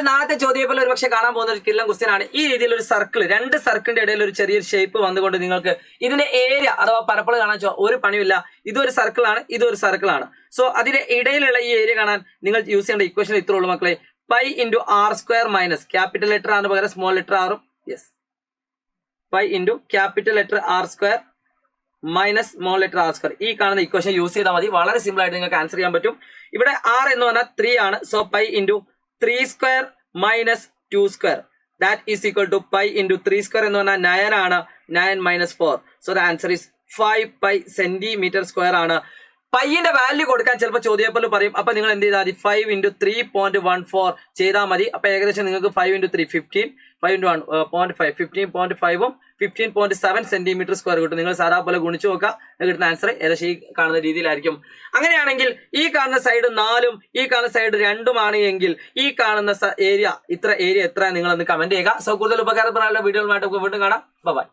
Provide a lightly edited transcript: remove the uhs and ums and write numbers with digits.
നാളത്തെ ചോദ്യം ഒരു പക്ഷേ കാണാൻ പോകുന്ന ഒരു കില്ലം ക്വസ്റ്റ്യൻ ആണ്. ഈ രീതിയിൽ ഒരു സർക്കിൾ, രണ്ട് സർക്കിളിന്റെ ഇടയിൽ ഒരു ചെറിയൊരു ഷേപ്പ് വന്നുകൊണ്ട് നിങ്ങൾക്ക് ഇതിന്റെ ഏരിയ അഥവാ പരപ്പളവ് കാണാൻ ഒരു പണിയില്ല. ഇതൊരു സർക്കിളാണ്, ഇതൊരു സർക്കിളാണ്. സോ അതിന്റെ ഇടയിലുള്ള ഈ ഏരിയ കാണാൻ നിങ്ങൾ യൂസ് ചെയ്യേണ്ട ഇക്വേഷൻ ഇത്രേ ഉള്ളൂ മക്കളെ. Pi into R square minus capital letter ആണ് പകരം സ്മോൾ ലെറ്റർ ആറും. Yes, pi into capital letter R square minus small letter R square. ഈ കാണുന്ന ഇക്വേഷൻ യൂസ് ചെയ്താൽ മതി. വളരെ സിമ്പിൾ ആയിട്ട് നിങ്ങൾക്ക് ആൻസർ ചെയ്യാൻ പറ്റും. ഇവിടെ ആർ എന്ന് പറഞ്ഞാൽ 3 ആണ്. So pi into 3 square minus 2 square that is equal to pi into 3 square എന്ന് പറഞ്ഞാൽ 9 ആണ്. 9 minus 4. So the answer is 5 pi centimetre square ആണ്. പൈന്റെ വാല്യൂ കൊടുക്കാൻ ചിലപ്പോൾ ചോദ്യപ്പേപ്പറിൽ പറയും. അപ്പൊ നിങ്ങൾ എന്ത് ചെയ്താൽ മതി, 5 ഇൻറ്റു 3.14 ചെയ്താൽ മതി. അപ്പൊ ഏകദേശം നിങ്ങൾക്ക് 5 ഇൻറ്റു 3 15, 5 ഇൻറ്റു 1.5 15.5ഉം 15.7 സെന്റിമീറ്റർ സ്ക്വയർ കിട്ടും. നിങ്ങൾ സാധാ പോലെ ഗുണിച്ചു നോക്കുക, കിട്ടുന്ന ആൻസർ ഏകദേശം ഈ കാണുന്ന രീതിയിലായിരിക്കും. അങ്ങനെയാണെങ്കിൽ ഈ കാണുന്ന സൈഡ് 4ഉം ഈ കാണുന്ന സൈഡ് 2ഉം ആണ് എങ്കിൽ ഈ കാണുന്ന ഏരിയ എത്ര നിങ്ങൾ ഒന്ന് കമന്റ് ചെയ്യുക. സോ കൂടുതൽ ഉപകാരപ്രദമായ വീഡിയോകളുമായിട്ട് വീണ്ടും കാണാം. ബൈ.